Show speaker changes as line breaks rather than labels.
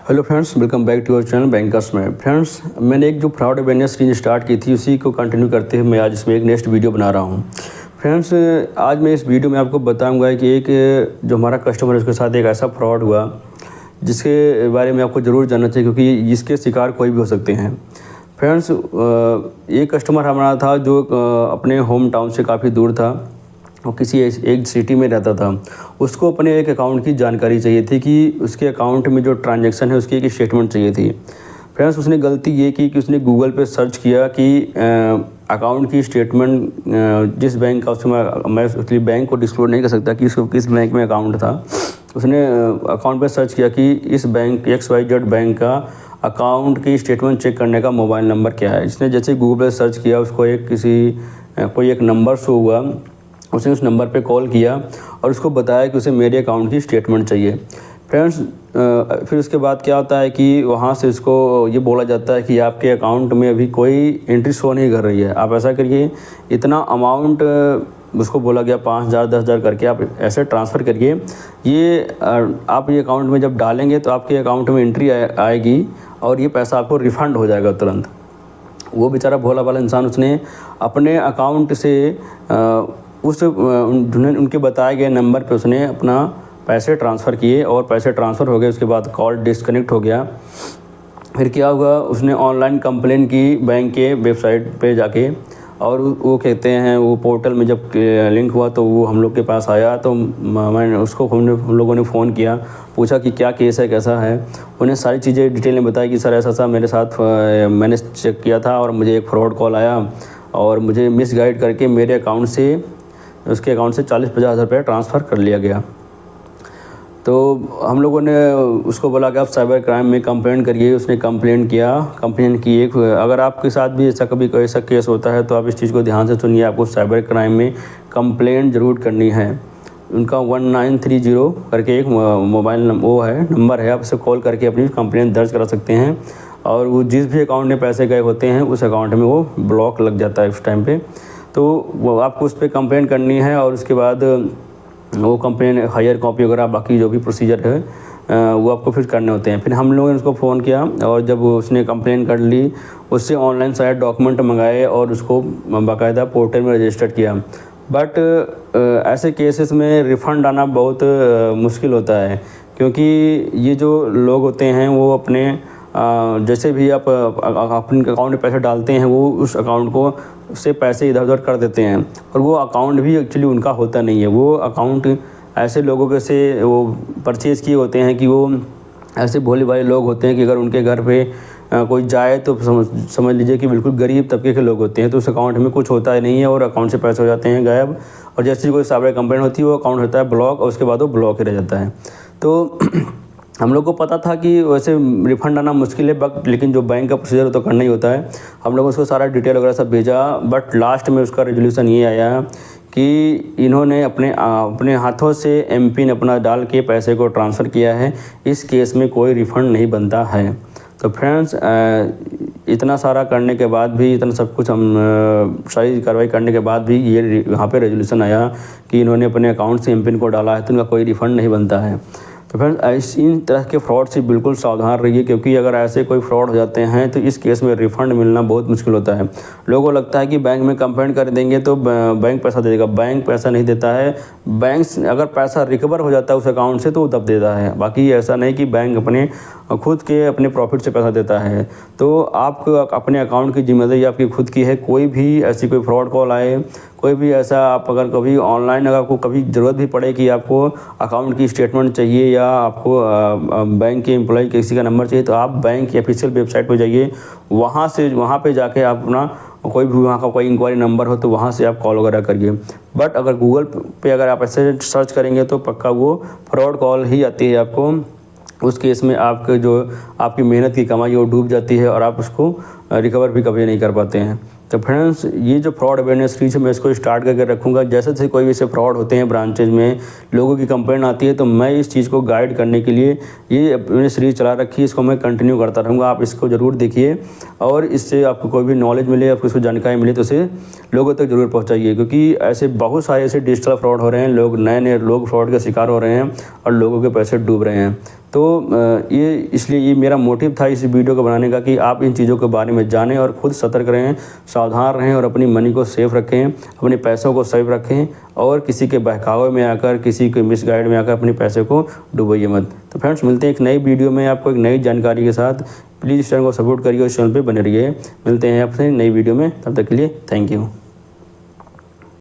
Hello friends, welcome back to our channel bankers में। Friends, मैंने एक जो फ्रॉड अवेयरनेस सीरीज स्टार्ट की थी उसी को कंटिन्यू करते हुए मैं आज इसमें एक नेक्स्ट वीडियो बना रहा हूं। फ्रेंड्स, आज मैं इस वीडियो में आपको बताऊंगा कि एक जो हमारा कस्टमर है उसके साथ एक ऐसा फ्रॉड हुआ जिसके बारे में आपको ज़रूर जानना चाहिए, क्योंकि इसके शिकार कोई भी हो सकते हैं। फ्रेंड्स, एक कस्टमर हमारा था जो अपने होम टाउन से काफ़ी दूर था और किसी एक सिटी में रहता था। उसको अपने एक अकाउंट की जानकारी चाहिए थी कि उसके अकाउंट में जो ट्रांजैक्शन है उसकी एक स्टेटमेंट चाहिए थी। फ्रेंड्स, उसने गलती ये की कि उसने गूगल पे सर्च किया कि अकाउंट की स्टेटमेंट जिस बैंक का, उसमें मैं उसके बैंक को डिस्क्लोज नहीं कर सकता कि उसको किस बैंक में अकाउंट था। उसने अकाउंट पे सर्च किया कि इस बैंक XYZ बैंक का अकाउंट की स्टेटमेंट चेक करने का मोबाइल नंबर क्या है। इसने जैसे गूगल पे सर्च किया, उसको कोई एक नंबर शो हुआ। उसने उस नंबर पे कॉल किया और उसको बताया कि उसे मेरे अकाउंट की स्टेटमेंट चाहिए। फ्रेंड्स, फिर उसके बाद क्या होता है कि वहाँ से उसको ये बोला जाता है कि आपके अकाउंट में अभी कोई एंट्री शो नहीं कर रही है, आप ऐसा करिए, इतना अमाउंट उसको बोला गया 5,000 10,000 करके आप ऐसे ट्रांसफ़र करिए। ये आप ये अकाउंट में जब डालेंगे तो आपके अकाउंट में एंट्री आएगी और ये पैसा आपको रिफ़ंड हो जाएगा तुरंत। वो बेचारा भोला भाला इंसान, उसने अपने अकाउंट से उनके बताए गए नंबर पे उसने अपना पैसे ट्रांसफ़र किए और पैसे ट्रांसफ़र हो गए। उसके बाद कॉल डिस्कनेक्ट हो गया। फिर क्या हुआ, उसने ऑनलाइन कंप्लेन की बैंक के वेबसाइट पे जाके, और वो कहते हैं वो पोर्टल में जब लिंक हुआ तो वो हम लोग के पास आया। तो हम लोगों ने फ़ोन किया, पूछा कि क्या केस है, कैसा है। उन्हें सारी चीज़ें डिटेल में बताई कि सर ऐसा मेरे साथ मैंने चेक किया था और मुझे एक फ्रॉड कॉल आया और मुझे मिसगाइड करके मेरे अकाउंट से, उसके अकाउंट से 40-50 हज़ार रुपये ट्रांसफ़र कर लिया गया। तो हम लोगों ने उसको बोला कि आप साइबर क्राइम में कंप्लेंट करिए। उसने कंप्लेंट की। अगर आपके साथ भी ऐसा केस होता है तो आप इस चीज़ को ध्यान से सुनिए, आपको साइबर क्राइम में कंप्लेंट ज़रूर करनी है। उनका 1930 करके एक मोबाइल नंबर है, आप उसे कॉल करके अपनी कंप्लेंट दर्ज करा सकते हैं। और वो जिस भी अकाउंट में पैसे गए होते हैं उस अकाउंट में वो ब्लॉक लग जाता है उस टाइम पे। तो वो आपको उस पर कंप्लेंट करनी है और उसके बाद वो कंप्लेन हायर कॉपी वगैरह बाकी जो भी प्रोसीजर है वो आपको फिर करने होते हैं। फिर हम लोगों ने उसको फ़ोन किया और जब उसने कंप्लेन कर ली, उससे ऑनलाइन सारे डॉक्यूमेंट मंगाए और उसको बाकायदा पोर्टल में रजिस्टर किया। बट ऐसे केसेस में रिफ़ंड आना बहुत मुश्किल होता है, क्योंकि ये जो लोग होते हैं वो अपने जैसे भी आप अपने अकाउंट में पैसे डालते हैं वो उस अकाउंट को से पैसे इधर उधर कर देते हैं, और वो अकाउंट भी एक्चुअली उनका होता नहीं है। वो अकाउंट ऐसे लोगों के से वो परचेज़ किए होते हैं कि वो ऐसे भोले भाले लोग होते हैं कि अगर उनके घर पे कोई जाए तो समझ लीजिए कि बिल्कुल गरीब तबके के लोग होते हैं। तो उस अकाउंट में कुछ होता ही नहीं है और अकाउंट से पैसे हो जाते हैं गायब, और जैसे कोई साइबर कंप्लेंट होती है वो अकाउंट होता है ब्लॉक और उसके बाद वो ब्लॉक ही रह जाता है। तो हम लोग को पता था कि वैसे रिफ़ंड आना मुश्किल है, लेकिन जो बैंक का प्रोसीजर तो करना ही होता है। हम लोग उसको सारा डिटेल वगैरह सब भेजा, बट लास्ट में उसका रेजोल्यूशन ये आया कि इन्होंने अपने हाथों से एमपिन अपना डाल के पैसे को ट्रांसफ़र किया है। इस केस में कोई रिफ़ंड नहीं बनता है। तो फ्रेंड्स, इतना सारा करने के बाद भी, इतना सब कुछ हम सारी कार्रवाई करने के बाद भी ये यहाँ पे रेजोल्यूशन आया कि इन्होंने अपने अकाउंट से एमपिन को डाला है तो इनका कोई रिफ़ंड नहीं बनता है। तो फ्रेंड्स, इन तरह के फ्रॉड से बिल्कुल सावधान रहिए, क्योंकि अगर ऐसे कोई फ्रॉड हो जाते हैं तो इस केस में रिफ़ंड मिलना बहुत मुश्किल होता है। लोगों को लगता है कि बैंक में कंप्लेंट कर देंगे तो बैंक पैसा दे देगा। बैंक पैसा नहीं देता है। बैंक अगर पैसा रिकवर हो जाता है उस अकाउंट से तो वो तब देता है, बाकी ऐसा नहीं कि बैंक अपने प्रॉफिट से पैसा देता है। तो आप अपने अकाउंट की जिम्मेदारी आपकी खुद की है। कोई भी ऐसी कोई फ्रॉड कॉल आए, कोई भी ऐसा, आप अगर कभी ऑनलाइन अगर आपको कभी ज़रूरत भी पड़े कि आपको अकाउंट की स्टेटमेंट चाहिए या आपको बैंक के एम्प्लॉय किसी का नंबर चाहिए, तो आप बैंक की ऑफिशियल वेबसाइट पर जाइए। वहाँ पे जाके आप अपना कोई भी वहाँ का कोई इंक्वायरी नंबर हो तो वहाँ से आप कॉल वगैरह करिए। बट अगर गूगल पे अगर आप ऐसे सर्च करेंगे तो पक्का वो फ्रॉड कॉल ही आती है आपको। उस केस में आपकी मेहनत की कमाई वो डूब जाती है और आप उसको रिकवर भी कभी नहीं कर पाते हैं। तो फ्रेंड्स, ये जो फ्रॉड अवेयरनेस सीरीज है मैं इसको स्टार्ट करके रखूँगा। जैसे कोई भी ऐसे फ्रॉड होते हैं ब्रांचेज में, लोगों की कंप्लेंट आती है, तो मैं इस चीज़ को गाइड करने के लिए ये मैंने सीरीज़ चला रखी है। इसको मैं कंटिन्यू करता रहूँगा। आप इसको ज़रूर देखिए और इससे आपको कोई भी नॉलेज मिले, आपको इसको जानकारी मिले तो उसे लोगों तक ज़रूर पहुँचाइए, क्योंकि ऐसे बहुत सारे ऐसे डिजिटल फ्रॉड हो रहे हैं। नए लोग फ्रॉड का शिकार हो रहे हैं और लोगों के पैसे डूब रहे हैं। तो ये इसलिए ये मेरा मोटिव था इस वीडियो को बनाने का कि आप इन चीज़ों के बारे में जानें और ख़ुद सतर्क रहें, सावधान रहें और अपनी मनी को सेफ रखें, अपने पैसों को सेफ रखें और किसी के बहकावे में आकर, किसी के मिसगाइड में आकर अपने पैसे को डुबोइए मत। तो फ्रेंड्स, मिलते हैं एक नई वीडियो में आपको एक नई जानकारी के साथ। प्लीज़ इस चैनल को सपोर्ट करिए और इस चैनल पर बने रहिए। मिलते हैं आपसे नई वीडियो में, तब तक के लिए थैंक यू।